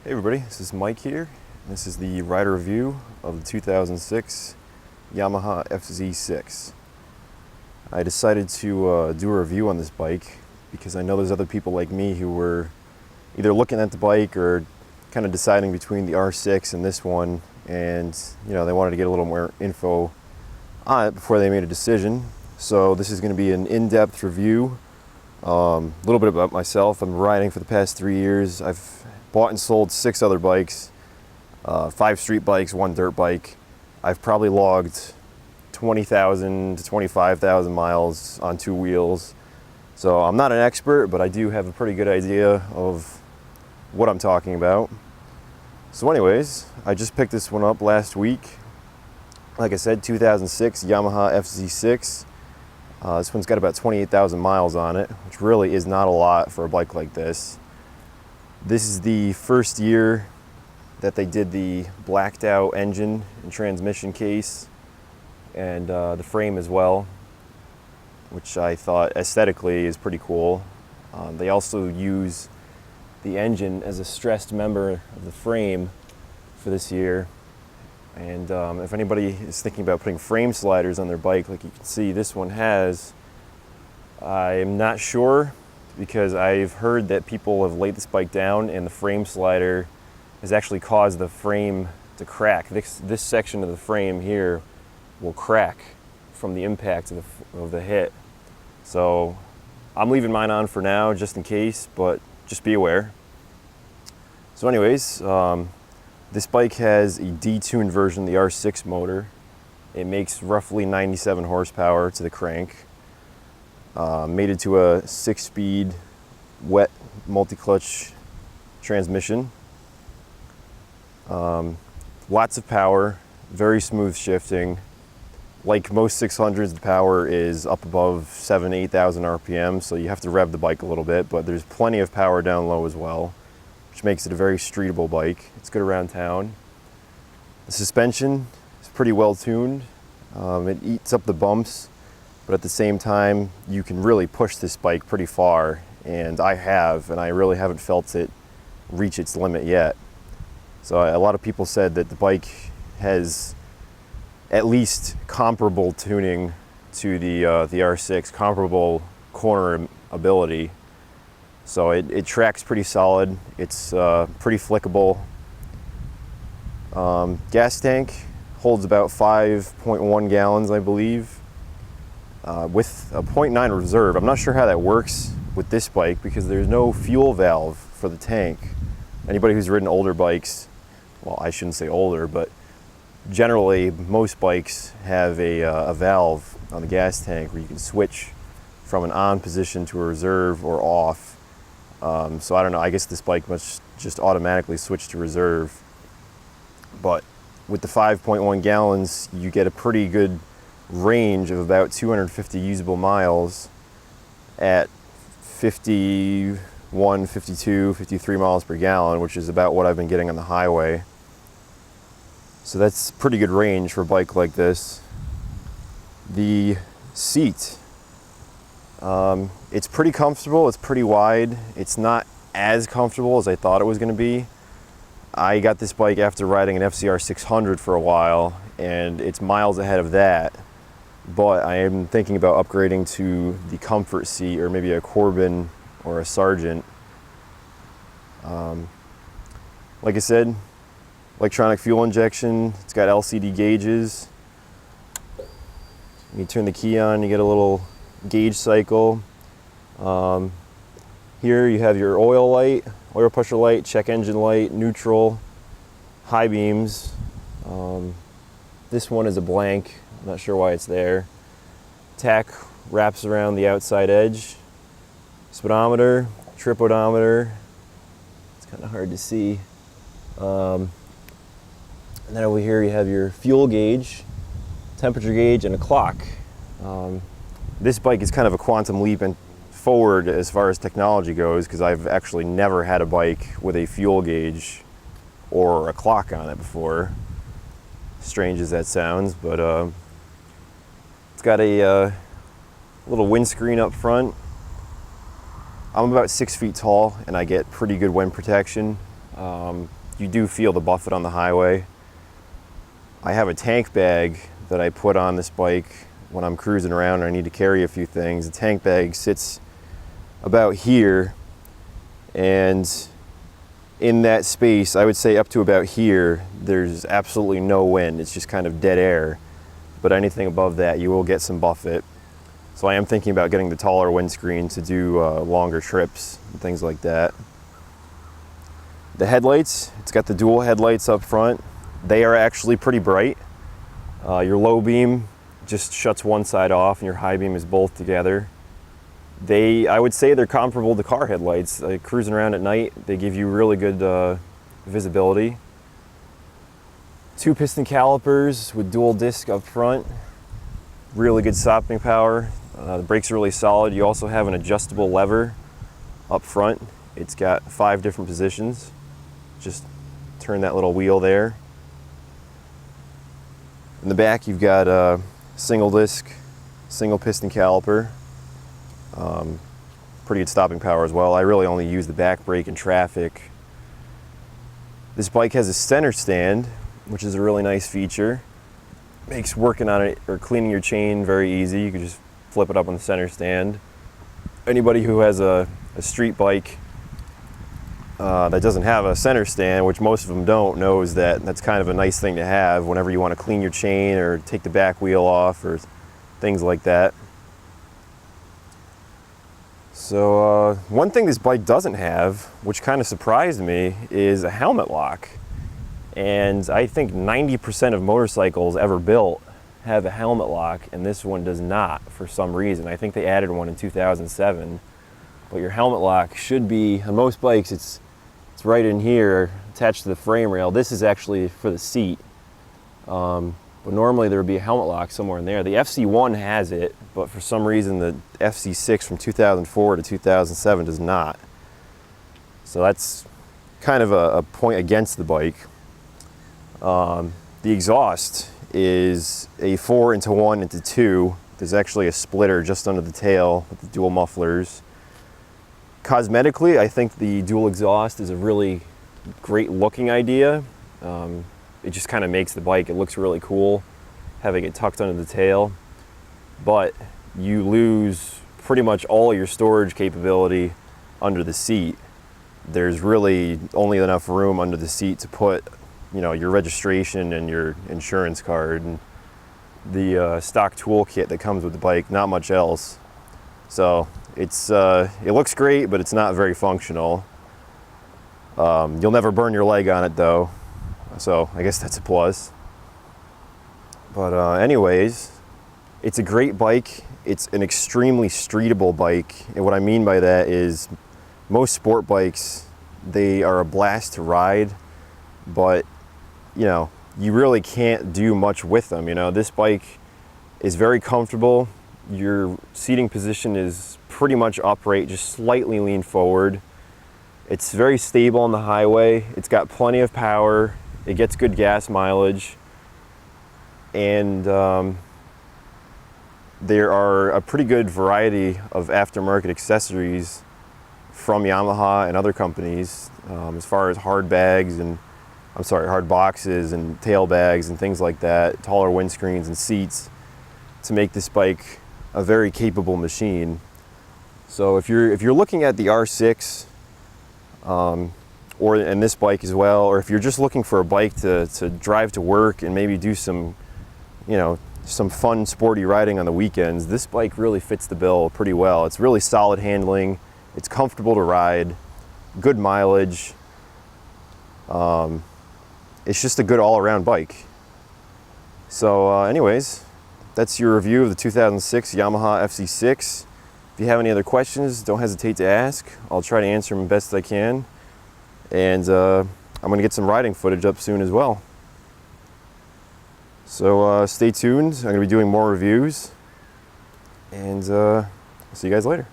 Hey everybody, this is Mike here. This is the rider review of the 2006 Yamaha FZ6. I decided to do a review on this bike because I know there's other people like me who were either looking at the bike or kind of deciding between the R6 and this one, and they wanted to get a little more info on it before they made a decision. So this is going to be an in-depth review. A little bit about myself. I'm riding for the past 3 years. I've bought and sold 6 other bikes, 5 street bikes, 1 dirt bike. I've probably logged 20,000 to 25,000 miles on 2 wheels. So I'm not an expert, but I do have a pretty good idea of what I'm talking about. So anyways, I just picked this one up last week. Like I said, 2006 Yamaha FZ6. This one's got about 28,000 miles on it, which really is not a lot for a bike like this. This is the first year that they did the blacked out engine and transmission case and the frame as well, which I thought aesthetically is pretty cool. They also use the engine as a stressed member of the frame for this year. And if anybody is thinking about putting frame sliders on their bike, like you can see this one has, I'm not sure, because I've heard that people have laid this bike down and the frame slider has actually caused the frame to crack. This section of the frame here will crack from the impact of the hit. So I'm leaving mine on for now just in case, but just be aware. So anyways, this bike has a detuned version of the R6 motor. It makes roughly 97 horsepower to the crank. Mated to a 6-speed wet multi-clutch transmission. Lots of power, very smooth shifting. Like most 600s, the power is up above 8,000 RPM, so you have to rev the bike a little bit, but there's plenty of power down low as well, which makes it a very streetable bike. It's good around town. The suspension is pretty well tuned. It eats up the bumps, but at the same time, you can really push this bike pretty far, and I really haven't felt it reach its limit yet. So a lot of people said that the bike has at least comparable tuning to the R6, comparable corner ability. So it tracks pretty solid. It's pretty flickable. Gas tank holds about 5.1 gallons, I believe, with a 0.9 reserve. I'm not sure how that works with this bike because there's no fuel valve for the tank. Anybody who's ridden older bikes, well, I shouldn't say older, but generally most bikes have a valve on the gas tank where you can switch from an on position to a reserve or off. So I don't know, I guess this bike must just automatically switch to reserve. But with the 5.1 gallons, you get a pretty good range of about 250 usable miles at 51, 52, 53 miles per gallon, which is about what I've been getting on the highway. So that's pretty good range for a bike like this. The seat, it's pretty comfortable, it's pretty wide. It's not as comfortable as I thought it was going to be. I got this bike after riding an FZ6 for a while, and it's miles ahead of that. But I am thinking about upgrading to the comfort seat, or maybe a Corbin or a Sargent. Like I said, electronic fuel injection. It's got LCD gauges. You turn the key on, you get a little gauge cycle. Here you have your oil light, oil pressure light, check engine light, neutral, high beams. This one is a blank. I'm not sure why it's there. Tack wraps around the outside edge. Speedometer, trip odometer. It's kind of hard to see. And then over here you have your fuel gauge, temperature gauge, and a clock. This bike is kind of a quantum leap forward as far as technology goes, because I've actually never had a bike with a fuel gauge or a clock on it before. Strange as that sounds, but it's got a little windscreen up front. I'm about 6 feet tall and I get pretty good wind protection. You do feel the buffet on the highway. I have a tank bag that I put on this bike when I'm cruising around and I need to carry a few things. The tank bag sits about here, and in that space, I would say up to about here, there's absolutely no wind. It's just kind of dead air. But anything above that, you will get some buffet. So I am thinking about getting the taller windscreen to do longer trips and things like that. The headlights, it's got the dual headlights up front. They are actually pretty bright. Your low beam just shuts one side off and your high beam is both together. I would say they're comparable to car headlights. Cruising around at night, they give you really good visibility. 2 piston calipers with dual disc up front. Really good stopping power. The brakes are really solid. You also have an adjustable lever up front. It's got 5 different positions. Just turn that little wheel there. In the back, you've got a single disc, single piston caliper. Pretty good stopping power as well. I really only use the back brake in traffic. This bike has a Centerstand, which is a really nice feature. Makes working on it or cleaning your chain very easy. You can just flip it up on the Centerstand. Anybody who has a street bike that doesn't have a Centerstand, which most of them don't, knows that that's kind of a nice thing to have whenever you want to clean your chain or take the back wheel off or things like that. So one thing this bike doesn't have, which kind of surprised me, is a helmet lock. And I think 90% of motorcycles ever built have a helmet lock, and this one does not for some reason. I think they added one in 2007. But your helmet lock should be, on most bikes, it's right in here, attached to the frame rail. This is actually for the seat. But normally there would be a helmet lock somewhere in there. The FZ1 has it, but for some reason the FZ6 from 2004 to 2007 does not. So that's kind of a point against the bike. The exhaust is a 4 into 1 into 2. There's actually a splitter just under the tail with the dual mufflers. Cosmetically, I think the dual exhaust is a really great looking idea. It just kind of makes the bike, it looks really cool having it tucked under the tail, but you lose pretty much all your storage capability under the seat. There's really only enough room under the seat to put, you know, your registration and your insurance card and the stock toolkit that comes with the bike, not much else. So it looks great, but it's not very functional. You'll never burn your leg on it though, so I guess that's a plus. But anyways, it's a great bike. It's an extremely streetable bike, and what I mean by that is most sport bikes, they are a blast to ride, but you know, you really can't do much with them. You know, this bike is very comfortable. Your seating position is pretty much upright, just slightly lean forward. It's very stable on the highway. It's got plenty of power. It gets good gas mileage. And there are a pretty good variety of aftermarket accessories from Yamaha and other companies, as far as hard bags and, hard boxes and tail bags and things like that, taller windscreens and seats, to make this bike a very capable machine. So if you're looking at the R6, and this bike as well, or if you're just looking for a bike to drive to work and maybe do some, you know, some fun sporty riding on the weekends, this bike really fits the bill pretty well. It's really solid handling, it's comfortable to ride, good mileage. It's just a good all-around bike. So anyways, that's your review of the 2006 Yamaha FZ6. If you have any other questions, don't hesitate to ask. I'll try to answer them best I can. And I'm going to get some riding footage up soon as well. So stay tuned. I'm going to be doing more reviews. And see you guys later.